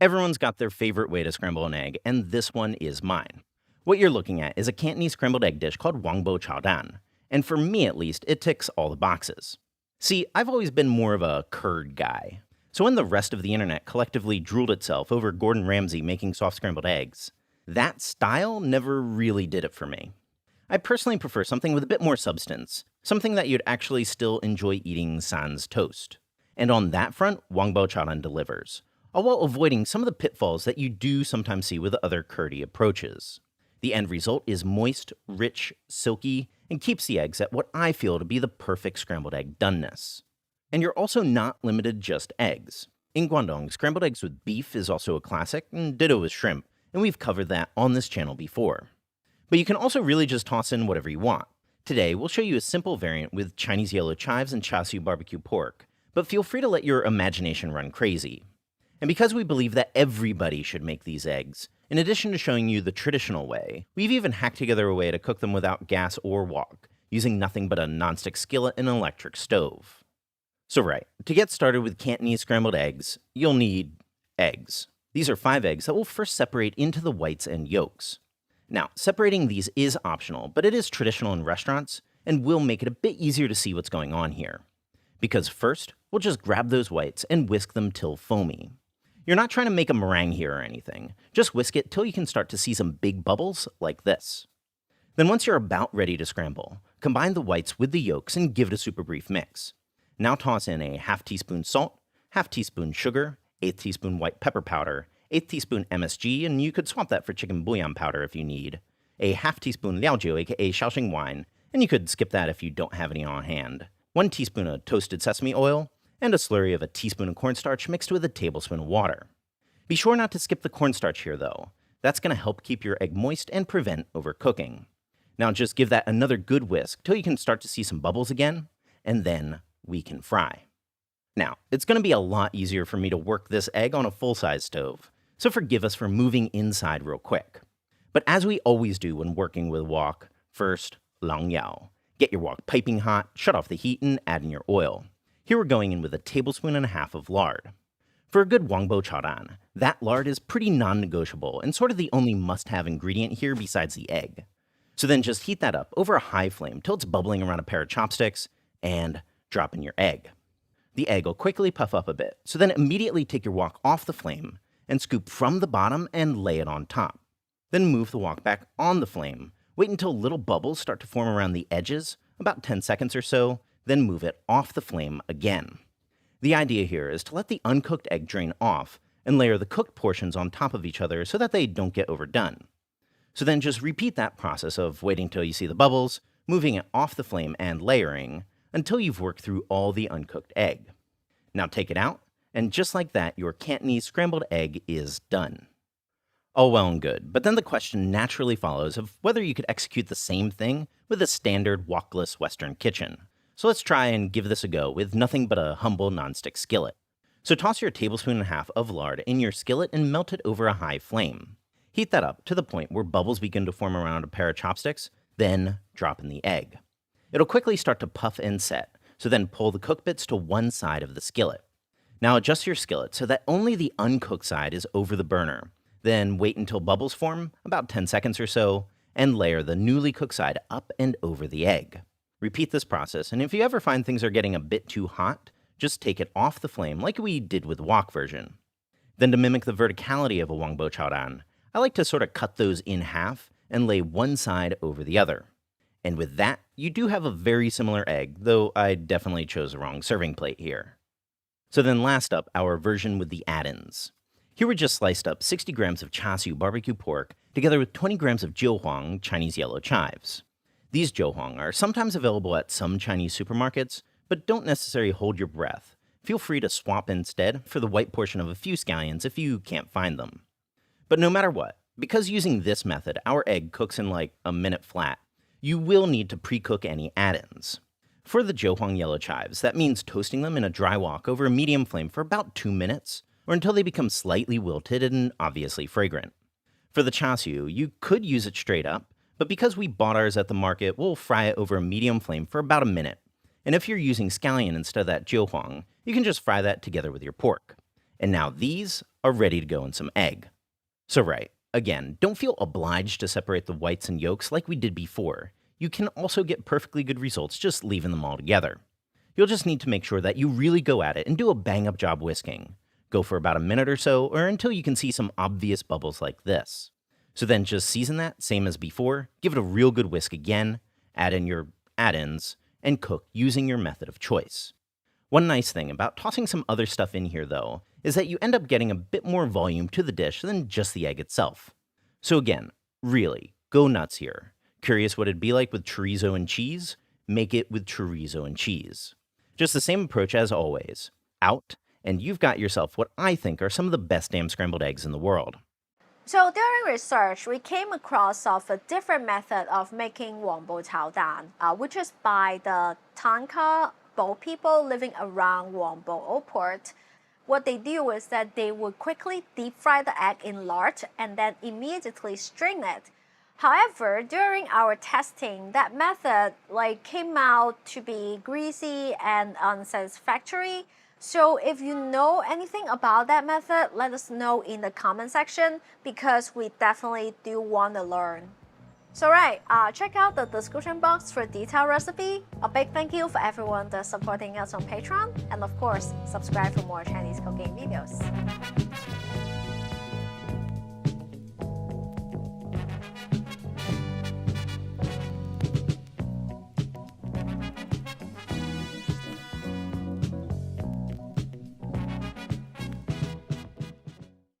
Everyone's got their favorite way to scramble an egg, and this one is mine. What you're looking at is a Cantonese scrambled egg dish called Wangbo Chaodan, and for me at least, it ticks all the boxes. See, I've always been more of a curd guy. So when the rest of the internet collectively drooled itself over Gordon Ramsay making soft scrambled eggs, that style never really did it for me. I personally prefer something with a bit more substance, something that you'd actually still enjoy eating sans toast. And on that front, Wangbo Chaodan delivers, all while avoiding some of the pitfalls that you do sometimes see with other curdy approaches. The end result is moist, rich, silky, and keeps the eggs at what I feel to be the perfect scrambled egg doneness. And you're also not limited just eggs. In Guangdong, scrambled eggs with beef is also a classic, and ditto with shrimp, and we've covered that on this channel before. But you can also really just toss in whatever you want. Today, we'll show you a simple variant with Chinese yellow chives and char siu barbecue pork, but feel free to let your imagination run crazy. And because we believe that everybody should make these eggs, in addition to showing you the traditional way, we've even hacked together a way to cook them without gas or wok, using nothing but a nonstick skillet and an electric stove. So right, to get started with Cantonese scrambled eggs, you'll need eggs. These are 5 eggs that we'll first separate into the whites and yolks. Now, separating these is optional, but it is traditional in restaurants, and will make it a bit easier to see what's going on here. Because first, we'll just grab those whites and whisk them till foamy. You're not trying to make a meringue here or anything, just whisk it till you can start to see some big bubbles like this. Then once you're about ready to scramble, combine the whites with the yolks and give it a super brief mix. Now toss in a half teaspoon salt, half teaspoon sugar, 1/8 teaspoon white pepper powder, 1/8 teaspoon MSG, and you could swap that for chicken bouillon powder if you need, a half teaspoon liaojiu aka Shaoxing wine, and you could skip that if you don't have any on hand, 1 teaspoon of toasted sesame oil, and a slurry of a teaspoon of cornstarch mixed with a tablespoon of water. Be sure not to skip the cornstarch here though. That's going to help keep your egg moist and prevent overcooking. Now just give that another good whisk till you can start to see some bubbles again, and then we can fry. Now, it's going to be a lot easier for me to work this egg on a full-size stove, so forgive us for moving inside real quick. But as we always do when working with wok, first, lang yao. Get your wok piping hot, shut off the heat, and add in your oil. Here we're going in with 1.5 tablespoons of lard. For a good Wangbo Chaodan, that lard is pretty non-negotiable and sort of the only must-have ingredient here besides the egg. So then just heat that up over a high flame till it's bubbling around a pair of chopsticks, and drop in your egg. The egg will quickly puff up a bit, so then immediately take your wok off the flame and scoop from the bottom and lay it on top. Then move the wok back on the flame, wait until little bubbles start to form around the edges, about 10 seconds or so, then move it off the flame again. The idea here is to let the uncooked egg drain off and layer the cooked portions on top of each other so that they don't get overdone. So then just repeat that process of waiting till you see the bubbles, moving it off the flame and layering until you've worked through all the uncooked egg. Now take it out, and just like that, your Cantonese scrambled egg is done. All well and good, but then the question naturally follows of whether you could execute the same thing with a standard wokless Western kitchen. So let's try and give this a go with nothing but a humble nonstick skillet. So toss your 1.5 tablespoons of lard in your skillet and melt it over a high flame. Heat that up to the point where bubbles begin to form around a pair of chopsticks, then drop in the egg. It'll quickly start to puff and set, so then pull the cooked bits to one side of the skillet. Now adjust your skillet so that only the uncooked side is over the burner. Then wait until bubbles form, about 10 seconds or so, and layer the newly cooked side up and over the egg. Repeat this process, and if you ever find things are getting a bit too hot, just take it off the flame like we did with the wok version. Then to mimic the verticality of a Wangbo Chaodan, I like to sort of cut those in half and lay one side over the other. And with that, you do have a very similar egg, though I definitely chose the wrong serving plate here. So then last up, our version with the add-ins. Here we just sliced up 60 grams of char siu barbecue pork together with 20 grams of jiuhuang, Chinese yellow chives. These jiuhuang are sometimes available at some Chinese supermarkets, but don't necessarily hold your breath. Feel free to swap instead for the white portion of a few scallions if you can't find them. But no matter what, because using this method, our egg cooks in like a minute flat, you will need to pre-cook any add-ins. For the jiuhuang yellow chives, that means toasting them in a dry wok over a medium flame for about 2 minutes, or until they become slightly wilted and obviously fragrant. For the char siu, you could use it straight up, but because we bought ours at the market, we'll fry it over a medium flame for about a minute. And if you're using scallion instead of that jiuhuang, you can just fry that together with your pork. And now these are ready to go in some egg. So right, again, don't feel obliged to separate the whites and yolks like we did before. You can also get perfectly good results just leaving them all together. You'll just need to make sure that you really go at it and do a bang-up job whisking. Go for about a minute or so, or until you can see some obvious bubbles like this. So then just season that, same as before, give it a real good whisk again, add in your add-ins, and cook using your method of choice. One nice thing about tossing some other stuff in here, though, is that you end up getting a bit more volume to the dish than just the egg itself. So again, really, go nuts here. Curious what it'd be like with chorizo and cheese? Make it with chorizo and cheese. Just the same approach as always. Out, and you've got yourself what I think are some of the best damn scrambled eggs in the world. So during research, we came across of a different method of making Wangbo Chaodan, which is by the Tanka Bo people living around Wangbo Old Port. What they do is that they would quickly deep fry the egg in lard and then immediately strain it. However, during our testing, that method came out to be greasy and unsatisfactory. So if you know anything about that method, let us know in the comment section because we definitely do want to learn. So check out the description box for detailed recipe. A big thank you for everyone that's supporting us on Patreon, and of course, subscribe for more Chinese cooking videos.